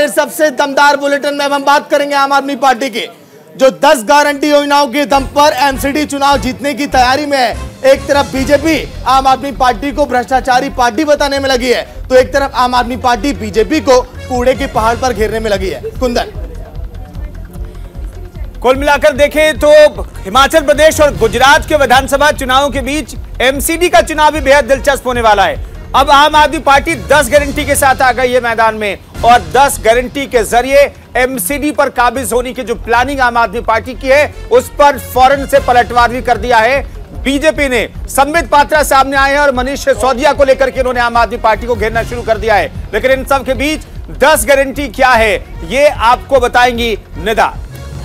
सबसे दमदार बुलेटिन में अब हम बात करेंगे आम आदमी पार्टी की, जो 10 गारंटी योजनाओं के दम पर एमसीडी चुनाव जीतने की तैयारी में है। एक तरफ बीजेपी आम आदमी पार्टी को भ्रष्टाचारी पार्टी बताने में लगी है, तो एक तरफ आम आदमी पार्टी बीजेपी को कूड़े के पहाड़ पर घेरने में लगी है। कुंदन, कुल मिलाकर देखें तो हिमाचल प्रदेश और गुजरात के विधानसभा चुनावों के बीच एमसीडी का चुनाव भी बेहद दिलचस्प होने वाला है। अब आम आदमी पार्टी 10 गारंटी के साथ आ गई है मैदान में, और 10 गारंटी के जरिए एमसीडी पर काबिज होने की जो प्लानिंग आम आदमी पार्टी की है, उस पर फौरन से पलटवार भी कर दिया है बीजेपी ने। संबित पात्रा सामने आए हैं और मनीष सिसोदिया को लेकर के उन्होंने आम आदमी पार्टी को घेरना शुरू कर दिया है। लेकिन इन सब के बीच 10 गारंटी क्या है, ये आपको बताएंगी निदा।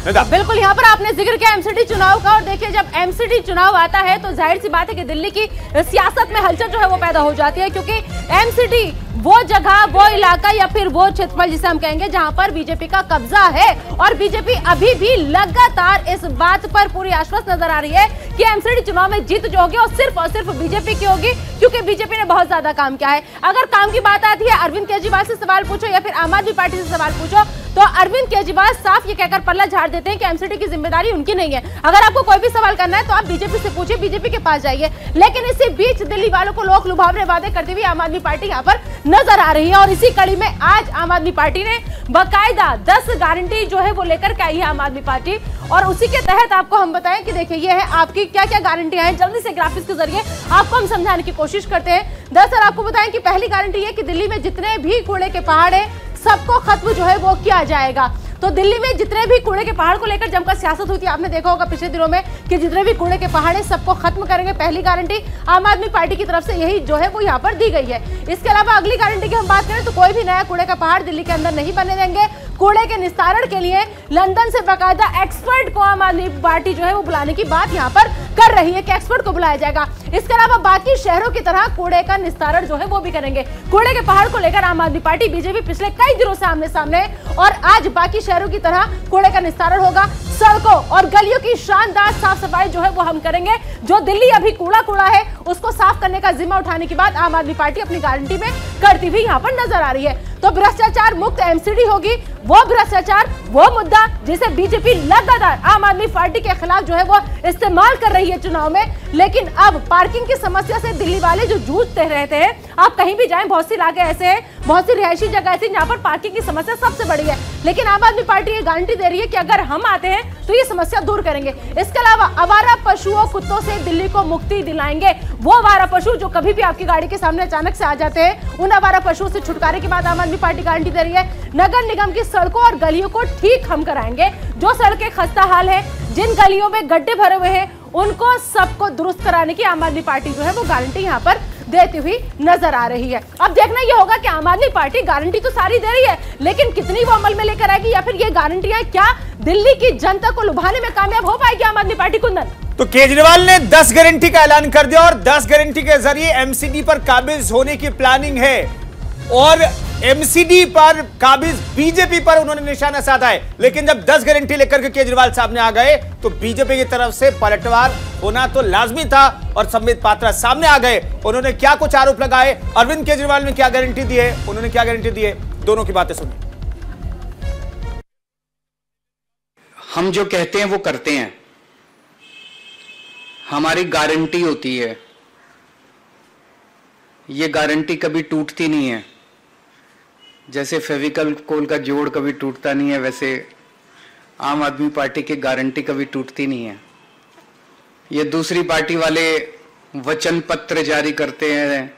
बिल्कुल, यहाँ पर आपने जिक्र किया एमसीडी चुनाव का, और देखिए जब एमसीडी चुनाव आता है तो जाहिर सी बात है कि दिल्ली की सियासत में हलचल जो है वो पैदा हो जाती है, क्योंकि एमसीडी वो जगह, वो इलाका या फिर वो क्षेत्रफल जिसे हम कहेंगे जहां पर बीजेपी का कब्जा है, और बीजेपी अभी भी लगातार इस बात पर पूरी आश्वस्त नजर आ रही है कि एमसीडी चुनाव में जीत जो होगी और सिर्फ बीजेपी की होगी, क्योंकि बीजेपी ने बहुत ज्यादा काम किया है। अगर काम की बात आती है, अरविंद केजरीवाल से सवाल पूछो या फिर आम आदमी पार्टी से सवाल पूछो, तो अरविंद केजरीवाल साफ ये कहकर पल्ला झाड़ देते हैं कि एमसीडी की जिम्मेदारी उनकी नहीं है। अगर आपको कोई भी सवाल करना है तो आप बीजेपी से पूछिए, बीजेपी के पास जाइए। लेकिन इसी बीच दिल्ली वालों को लोक लुभावने वादे करती हुई आम आदमी पार्टी यहाँ पर नजर आ रही है, और इसी कड़ी में आज आम आदमी पार्टी ने बाकायदा 10 गारंटी जो है वो लेकर के आई है आम आदमी पार्टी, और उसी के तहत आपको हम बताएं कि देखिए ये है आपकी क्या क्या गारंटियां हैं। जल्दी से ग्राफिक्स के जरिए आपको हम समझाने की कोशिश करते हैं। दरअसल आपको बताएं कि पहली गारंटी ये कि दिल्ली में जितने भी कूड़े के पहाड़ है सबको खत्म जो है वो किया जाएगा। तो दिल्ली में जितने भी कूड़े के पहाड़ को लेकर जमकर सियासत हुई थी, आपने देखा होगा पिछले दिनों में कि जितने भी कूड़े के पहाड़ है सबको खत्म करेंगे। पहली गारंटी आम आदमी पार्टी की तरफ से यही जो है वो यहाँ पर दी गई है। इसके अलावा अगली गारंटी की हम बात करें तो कोई भी नया कूड़े का पहाड़ दिल्ली के अंदर नहीं बनने देंगे। कूड़े के निस्तारण के लिए लंदन से बाकायदा एक्सपर्ट को आम आदमी पार्टी जो है वो बुलाने की बात यहाँ पर कर रही है कि एक्सपर्ट को बुलाया जाएगा। इसके अलावा बाकी शहरों की तरह कूड़े का निस्तारण जो है वो भी करेंगे। कूड़े के पहाड़ को लेकर आम आदमी पार्टी बीजेपी पिछले कई दिनों से आमने सामने, और आज बाकी शहरों की तरह कूड़े का निस्तारण होगा। सड़कों और गलियों की शानदार साफ सफाई जो है वो हम करेंगे। जो दिल्ली अभी कूड़ा है उसको साफ करने का जिम्मा उठाने की बात आम आदमी पार्टी अपनी गारंटी में करती हुई यहाँ पर नजर आ रही है। तो भ्रष्टाचार मुक्त एमसीडी होगी, वो भ्रष्टाचार, वो मुद्दा जिसे बीजेपी लगातार आम आदमी पार्टी के खिलाफ जो है वो इस्तेमाल कर रही है चुनाव में। लेकिन अब पार्किंग की समस्या से दिल्ली वाले जो जूझते रहते हैं, आप कहीं भी जाएं, बहुत सी इलाके ऐसे हैं, बहुत सी रिहायशी जगह ऐसी जहां पर पार्किंग की समस्या सबसे बड़ी है। लेकिन आम आदमी पार्टी ये गारंटी दे रही है कि अगर हम आते हैं तो ये समस्या दूर करेंगे। इसके अलावा आवारा पशुओं, कुत्तों से दिल्ली को मुक्ति दिलाएंगे। वो आवारा पशु जो कभी भी आपकी गाड़ी के सामने अचानक से आ जाते हैं, उन आवारा पशुओं से छुटकारे की बात आम आदमी पार्टी गारंटी दे रही है। नगर निगम की सड़कों और गलियों को ठीक हम कराएंगे। जो सड़कें खस्ता हाल है, जिन गलियों में गड्ढे भरे हुए हैं, उनको सबको दुरुस्त कराने की आम आदमी पार्टी जो है वो गारंटी यहाँ पर देती हुई नजर आ रही है। अब देखना ये होगा कि आम आदमी पार्टी गारंटी तो सारी दे रही है, लेकिन कितनी वो अमल में लेकर आएगी, या फिर ये गारंटियां क्या दिल्ली की जनता को लुभाने में कामयाब हो पाएगी आम आदमी पार्टी? कुंदन, तो केजरीवाल ने 10 गारंटी का ऐलान कर दिया, और 10 गारंटी के जरिए एमसीडी पर काबिज होने की प्लानिंग है, और एमसीडी पर काबिज बीजेपी पर उन्होंने निशाना साधा है। लेकिन जब 10 गारंटी लेकर के केजरीवाल सामने आ गए तो बीजेपी की तरफ से पलटवार होना तो लाजमी था, और संबित पात्रा सामने आ गए। उन्होंने क्या कुछ आरोप लगाए, अरविंद केजरीवाल ने क्या गारंटी दी है, उन्होंने क्या गारंटी दी है, दोनों की बातें सुनिए। हम जो कहते हैं वो करते हैं, हमारी गारंटी होती है। ये गारंटी कभी टूटती नहीं है। जैसे फेविकोल का जोड़ कभी टूटता नहीं है, वैसे आम आदमी पार्टी की गारंटी कभी टूटती नहीं है। ये दूसरी पार्टी वाले वचन पत्र जारी करते हैं,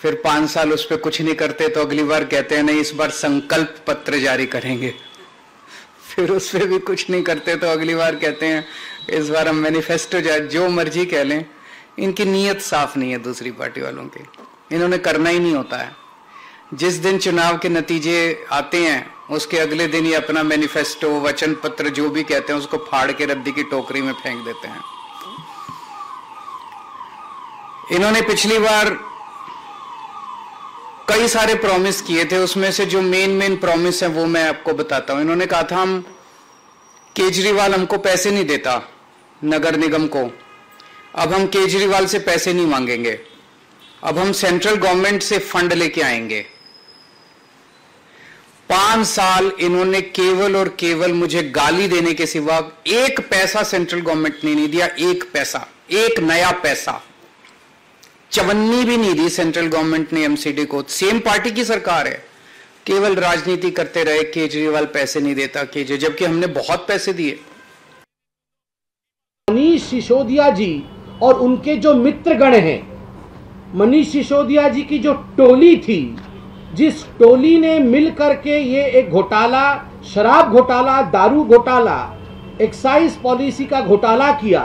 फिर 5 साल उस पर कुछ नहीं करते, तो अगली बार कहते हैं नहीं इस बार संकल्प पत्र जारी करेंगे, फिर उस पर भी कुछ नहीं करते तो अगली बार कहते हैं इस बार हम मैनिफेस्टो जो मर्जी कह लें। इनकी नीयत साफ नहीं है दूसरी पार्टी वालों की, इन्होंने करना ही नहीं होता है। जिस दिन चुनाव के नतीजे आते हैं उसके अगले दिन ही अपना मैनिफेस्टो, वचन पत्र जो भी कहते हैं उसको फाड़ के रद्दी की टोकरी में फेंक देते हैं। इन्होंने पिछली बार कई सारे प्रॉमिस किए थे, उसमें से जो मेन प्रॉमिस है वो मैं आपको बताता हूं। इन्होंने कहा था हम केजरीवाल हमको पैसे नहीं देता नगर निगम को, अब हम केजरीवाल से पैसे नहीं मांगेंगे, अब हम सेंट्रल गवर्नमेंट से फंड लेके आएंगे। 5 साल इन्होंने केवल और केवल मुझे गाली देने के सिवा एक पैसा सेंट्रल गवर्नमेंट ने नहीं दिया। एक पैसा, एक नया पैसा, चवन्नी भी नहीं दी सेंट्रल गवर्नमेंट ने एमसीडी को। सेम पार्टी की सरकार है, केवल राजनीति करते रहे, केजरीवाल पैसे नहीं देता, जबकि हमने बहुत पैसे दिए। मनीष सिसोदिया जी और उनके जो मित्रगण हैं, मनीष सिसोदिया जी की जो टोली थी, जिस टोली ने मिल करके ये एक घोटाला, शराब घोटाला, दारू घोटाला, एक्साइज पॉलिसी का घोटाला किया,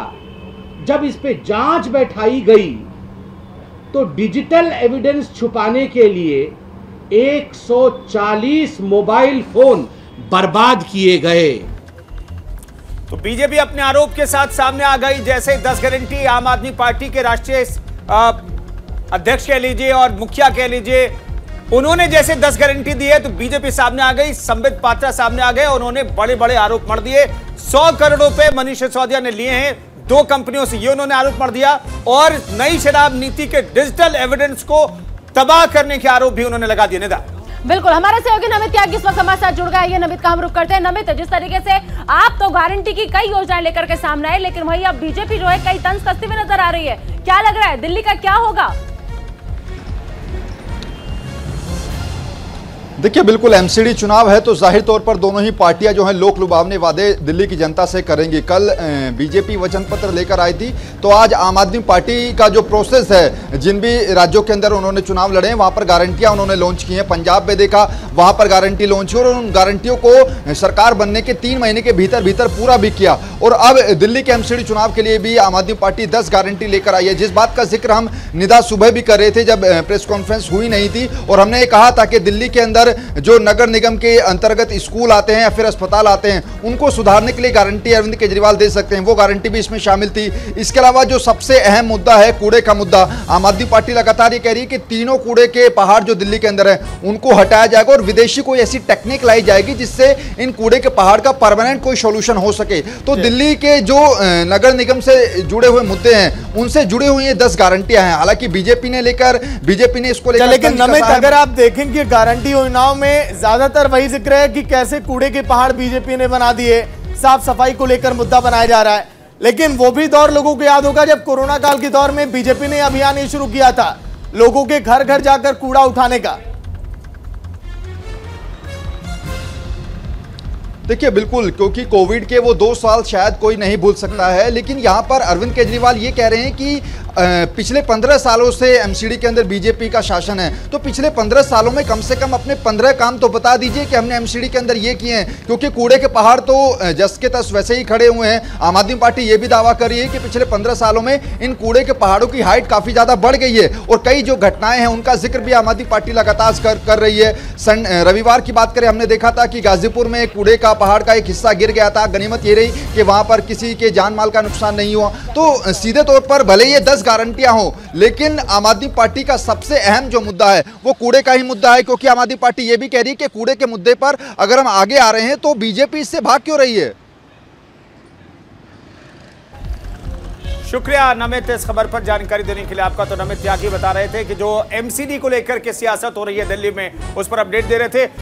जब इस पे जांच बैठाई गई तो डिजिटल एविडेंस छुपाने के लिए 140 मोबाइल फोन बर्बाद किए गए। तो बीजेपी अपने आरोप के साथ सामने आ गई। जैसे 10 गारंटी आम आदमी पार्टी के राष्ट्रीय अध्यक्ष कह लीजिए और मुखिया कह लीजिए, उन्होंने जैसे 10 गारंटी दी है तो बीजेपी सामने आ गई, संबित पात्रा सामने आ गए। उन्होंने बड़े बड़े आरोप मढ़ दिए। 100 करोड़ रुपए मनीष सिसोदिया ने लिए हैं 2 कंपनियों से, ये उन्होंने आरोप मढ़ दिया। और नई शराब नीति के डिजिटल एविडेंस को तबाह करने के आरोप भी उन्होंने लगा दिए। निदा, बिल्कुल, हमारे सहयोगी नमित त्यागी इस वक्त हमारे साथ जुड़ गए। ये नमित का हम रुख करते हैं। नमित, जिस तरीके से आप तो गारंटी की कई योजनाएं लेकर के सामने आए, लेकिन वही अब बीजेपी जो है कई तंज कसती हुई नजर आ रही है। क्या लग रहा है दिल्ली का क्या होगा? देखिए, बिल्कुल एमसीडी चुनाव है तो जाहिर तौर पर दोनों ही पार्टियां जो हैं लोक लुभावने वादे दिल्ली की जनता से करेंगी। कल बीजेपी वचन पत्र लेकर आई थी, तो आज आम आदमी पार्टी का जो प्रोसेस है, जिन भी राज्यों के अंदर उन्होंने चुनाव लड़े हैं वहां पर गारंटियां उन्होंने लॉन्च की हैं। पंजाब में देखा, वहां पर गारंटी लॉन्च हुई और उन गारंटियों को सरकार बनने के 3 महीने के भीतर भीतर पूरा भी किया। और अब दिल्ली के एमसीडी चुनाव के लिए भी आम आदमी पार्टी 10 गारंटी लेकर आई है, जिस बात का जिक्र हम निदा सुबह भी कर रहे थे जब प्रेस कॉन्फ्रेंस हुई नहीं थी। और हमने ये कहा था कि दिल्ली के अंदर जो नगर निगम के अंतर्गत स्कूल आते हैं या फिर अस्पताल आते हैं, उनको सुधारने के लिए गारंटी अरविंद केजरीवाल दे सकते हैं, वो गारंटी भी इसमें शामिल थी। इसके अलावा जो सबसे अहम मुद्दा है कूड़े का मुद्दा, आम आदमी पार्टी लगातार ये कह रही है कि तीनों कूड़े के पहाड़ जो दिल्ली के अंदर है उनको हटाया जाएगा और विदेशी कोई ऐसी टेक्निक लाई जाएगी जिससे इन कूड़े के पहाड़ का परमानेंट कोई सोल्यूशन हो सके। तो दिल्ली के जो नगर निगम से जुड़े हुए मुद्दे हैं उनसे जुड़ी हुई ये 10 गारंटियां हैं। हालांकि बीजेपी ने इसको लेकर, लेकिन नमित, अगर आप देखेंगे गारंटी योजनाओं में ज्यादातर वही जिक्र है कि कैसे कूड़े के पहाड़ बीजेपी ने बना दिए, साफ सफाई को लेकर मुद्दा बनाया जा रहा है। लेकिन वो भी दौर लोगों को याद होगा जब कोरोना काल के दौर में बीजेपी ने अभियान ये शुरू किया था लोगों के घर घर जाकर कूड़ा उठाने का। देखिए, बिल्कुल, क्योंकि कोविड के वो 2 साल शायद कोई नहीं भूल सकता है। लेकिन यहाँ पर अरविंद केजरीवाल ये कह रहे हैं कि पिछले 15 सालों से एमसीडी के अंदर बीजेपी का शासन है, तो पिछले 15 सालों में कम से कम अपने 15 काम तो बता दीजिए कि हमने एमसीडी के अंदर ये किए हैं। क्योंकि कूड़े के पहाड़ तो जस के तस वैसे ही खड़े हुए हैं। आम आदमी पार्टी ये भी दावा कर रही है कि पिछले 15 सालों में इन कूड़े के पहाड़ों की हाइट काफी ज्यादा बढ़ गई है और कई जो घटनाएं हैं उनका जिक्र भी आम आदमी पार्टी लगातार कर रही है। रविवार की बात करें, हमने देखा था कि गाजीपुर में कूड़े का पहाड़ का एक हिस्सा गिर गया था। गनीमत ये रही कि वहां पर किसी के जान माल का नुकसान नहीं हुआ। तो सीधे तौर पर भले ये 10 गारंटियां हो, लेकिन आम आदमी पार्टी का सबसे अहम जो मुद्दा है वो कूड़े का ही मुद्दा है। क्योंकि आम आदमी पार्टी ये भी कह रही है कि कूड़े के मुद्दे पर अगर हम आगे आ रहे हैं तो बीजेपी इससे भाग क्यों रही है। शुक्रिया नमित इस खबर पर जानकारी देने के लिए आपका। तो नमित त्यागी बता रहे थे कि जो एमसीडी को लेकर के सियासत हो रही है दिल्ली में, उस पर अपडेट दे रहे थे।